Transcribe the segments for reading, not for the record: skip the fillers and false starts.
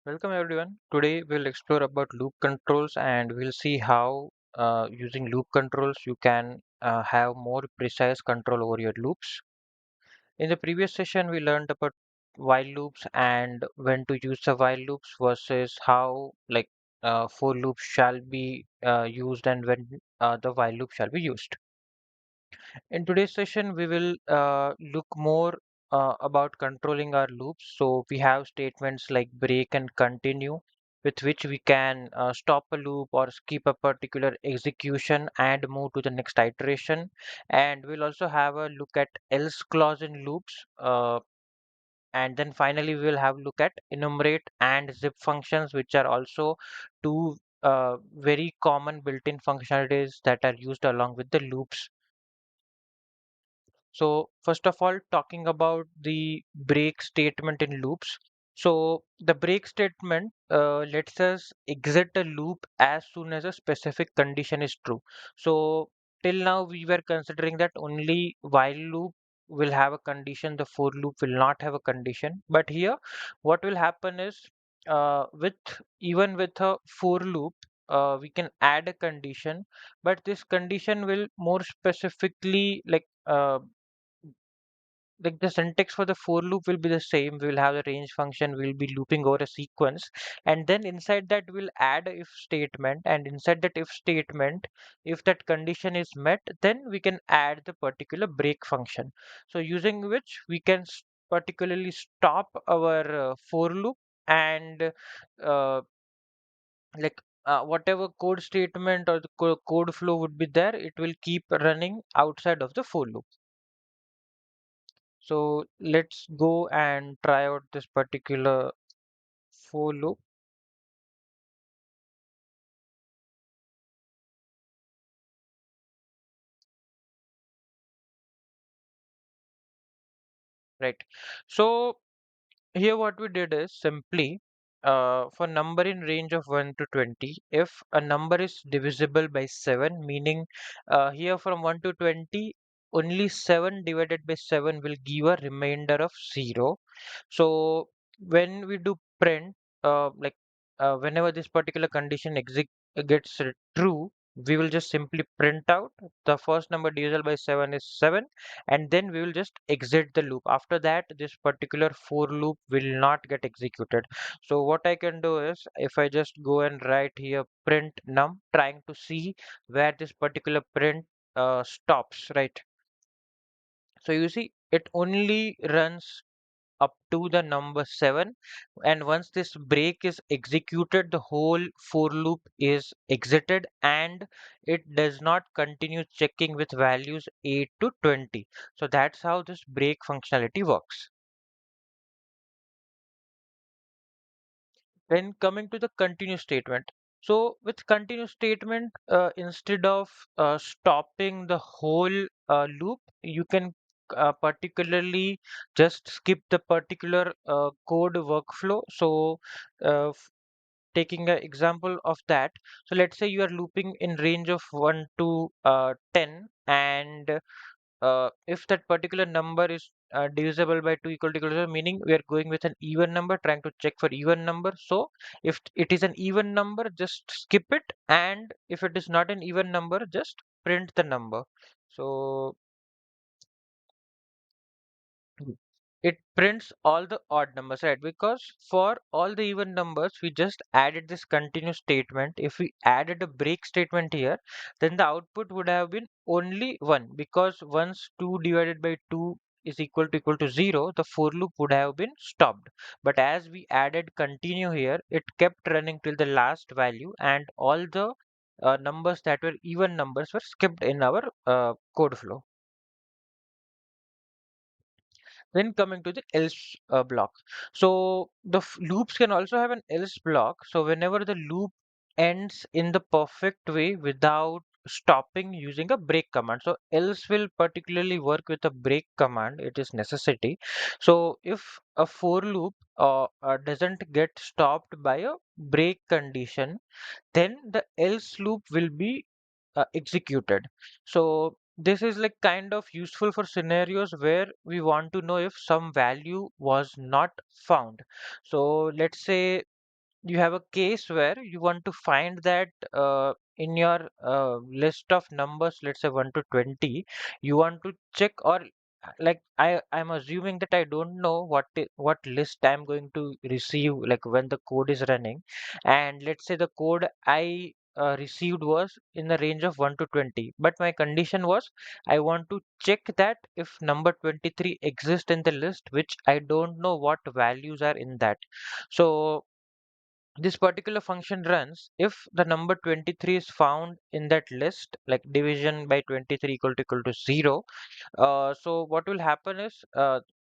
Welcome everyone. Today we'll explore about loop controls and we'll see how using loop controls you can have more precise control over your loops. In the previous session we learned about while loops and when to use the while loops versus how for loops shall be used and when the while loop shall be used. In today's session, we will look more about controlling our loops. So we have statements like break and continue, with which we can stop a loop or skip a particular execution and move to the next iteration. And we'll also have a look at else clause in loops. And then finally, we will have a look at enumerate and zip functions, which are also two very common built-in functionalities that are used along with the loops. So first of all, talking about the break statement in loops. So the break statement lets us exit a loop as soon as a specific condition is true. So till now we were considering that only while loop will have a condition, the for loop will not have a condition. But here, what will happen is with even with a for loop, we can add a condition, but this condition will more specifically like the syntax for the for loop will be the same. We will have the range function, we'll be looping over a sequence, and then inside that we'll add a if statement, and inside that if statement, if that condition is met, then we can add the particular break function. So using which we can particularly stop our for loop and uh, whatever code statement or the code flow would be there, it will keep running outside of the for loop. So let's go and try out this particular for loop, right? So here what we did is simply for number in range of 1 to 20, if a number is divisible by 7, meaning here from 1 to 20, only 7 divided by 7 will give a remainder of 0. So when we do print, whenever this particular condition gets true, we will just simply print out the first number divisible by 7 is 7, and then we will just exit the loop. After that, this particular for loop will not get executed. So what I can do is, if I just go and write here print num, trying to see where this particular print stops, right? So you see, it only runs up to the number 7, and once this break is executed, the whole for loop is exited and it does not continue checking with values 8 to 20. So that's how this break functionality works. Then coming to the continue statement. So with continue statement, instead of stopping the whole loop, you can particularly just skip the particular code workflow. So taking an example of that, so let's say you are looping in range of 1 to 10, and if that particular number is divisible by 2 equal to 0, meaning we are going with an even number, trying to check for even number. So if it is an even number, just skip it, and if it is not an even number, just print the number. So it prints all the odd numbers, right? Because for all the even numbers, we just added this continue statement. If we added a break statement here, then the output would have been only 1, because once 2 divided by 2 is equal to 0, the for loop would have been stopped. But as we added continue here, it kept running till the last value, and all the numbers that were even numbers were skipped in our code flow. Then coming to the else block. So the loops can also have an else block. So whenever the loop ends in the perfect way without stopping using a break command. So else will particularly work with a break command. It is necessity. So if a for loop doesn't get stopped by a break condition, then the else loop will be executed. So this is like kind of useful for scenarios where we want to know if some value was not found. So let's say you have a case where you want to find that in your list of numbers, let's say 1 to 20, you want to check, or like I'm assuming that I don't know what list I'm going to receive like when the code is running, and let's say the code I received was in the range of 1 to 20, but my condition was I want to check that if number 23 exists in the list, which I don't know what values are in that. So this particular function runs if the number 23 is found in that list, like division by 23 equal to 0. So what will happen is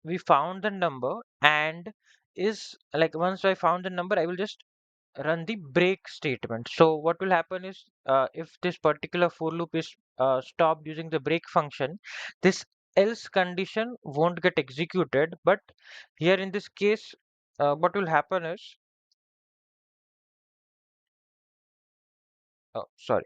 we found the number, and is like once I found the number, I will just run the break statement. So what will happen is if this particular for loop is stopped using the break function, this else condition won't get executed. But here in this case, what will happen is, sorry,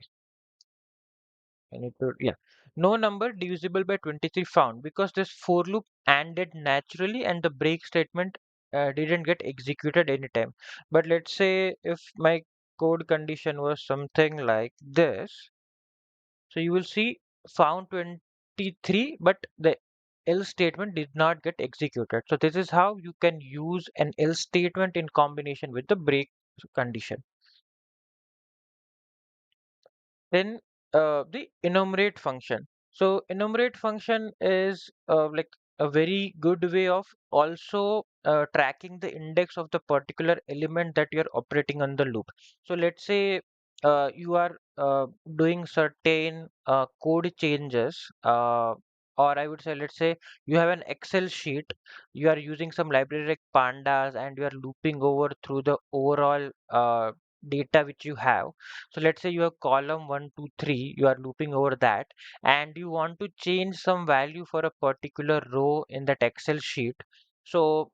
I need to, yeah. No number divisible by 23 found, because this for loop ended naturally and the break statement didn't get executed anytime. But let's say if my code condition was something like this, so you will see found 23, but the else statement did not get executed. So this is how you can use an else statement in combination with the break condition. Then the enumerate function. So enumerate function is like a very good way of also tracking the index of the particular element that you're operating on the loop. So let's say you are doing certain code changes, or I would say, let's say you have an Excel sheet, you are using some library like pandas, and you are looping over through the overall data which you have. So let's say you have column 1, 2, 3, you are looping over that, and you want to change some value for a particular row in that Excel sheet. So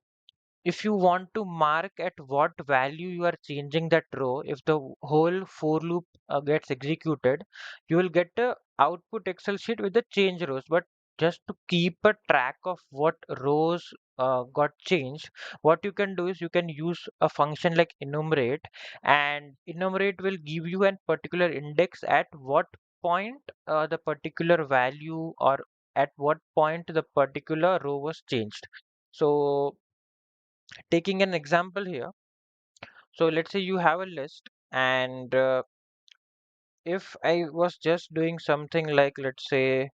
if you want to mark at what value you are changing that row, if the whole for loop gets executed, you will get a output Excel sheet with the change rows. But just to keep a track of what rows got changed, what you can do is you can use a function like enumerate, and enumerate will give you a particular index at what point the particular value, or at what point the particular row was changed. So taking an example here, so let's say you have a list, and if I was just doing something like, let's say,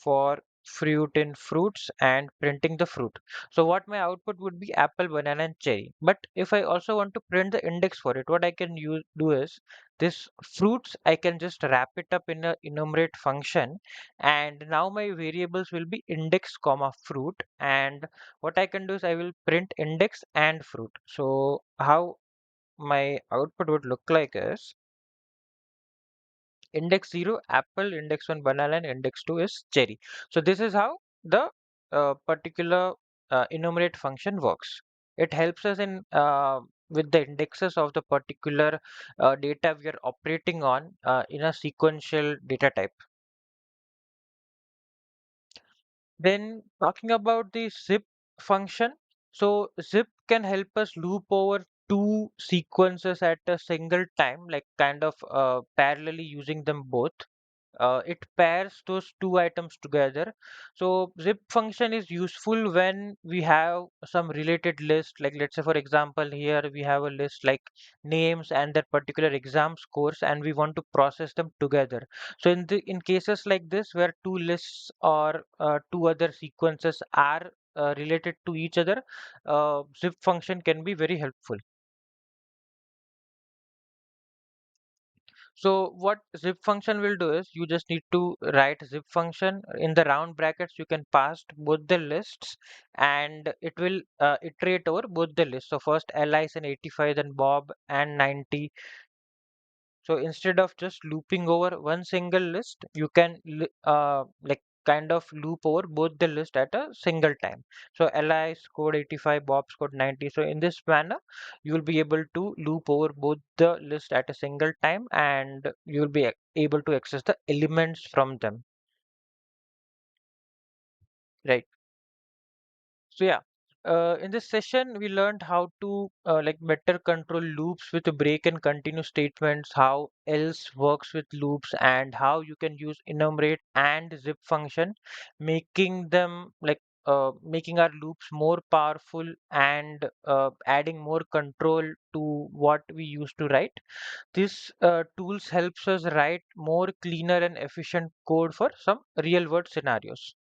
for fruit in fruits and printing the fruit, so what my output would be apple, banana, and cherry. But if I also want to print the index for it, what I can do is this fruits, I can just wrap it up in a enumerate function, and now my variables will be index comma fruit, and what I can do is I will print index and fruit. So how my output would look like is index 0 apple, index 1 banana, and index 2 is cherry. So this is how the particular enumerate function works. It helps us in with the indexes of the particular data we are operating on in a sequential data type. Then talking about the zip function. So zip can help us loop over two sequences at a single time, like kind of parallelly using them both. It pairs those two items together. So zip function is useful when we have some related list, like let's say for example here we have a list like names and that particular exam scores, and we want to process them together. So in cases like this where two lists or two other sequences are related to each other, zip function can be very helpful. So what zip function will do is you just need to write zip function in the round brackets. You can pass both the lists, and it will iterate over both the lists. So first Li is an 85, then Bob and 90. So instead of just looping over one single list, you can like kind of loop over both the list at a single time. So Li scored 85, Bob scored 90. So in this manner, you will be able to loop over both the list at a single time, and you will be able to access the elements from them. Right. So yeah. In this session, we learned how to like better control loops with break and continue statements, how else works with loops, and how you can use enumerate and zip function, making them making our loops more powerful and adding more control to what we used to write. This tools helps us write more cleaner and efficient code for some real world scenarios.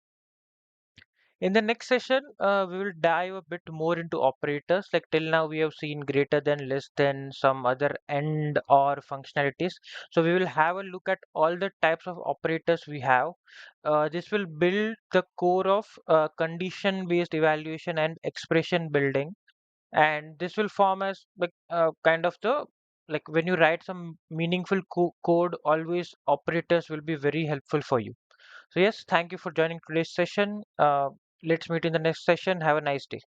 In the next session, we will dive a bit more into operators. Like till now, we have seen greater than, less than, some other and or functionalities. So we will have a look at all the types of operators we have. This will build the core of condition-based evaluation and expression building, and this will form as like kind of the like when you write some meaningful code, always operators will be very helpful for you. So yes, thank you for joining today's session. Let's meet in the next session. Have a nice day.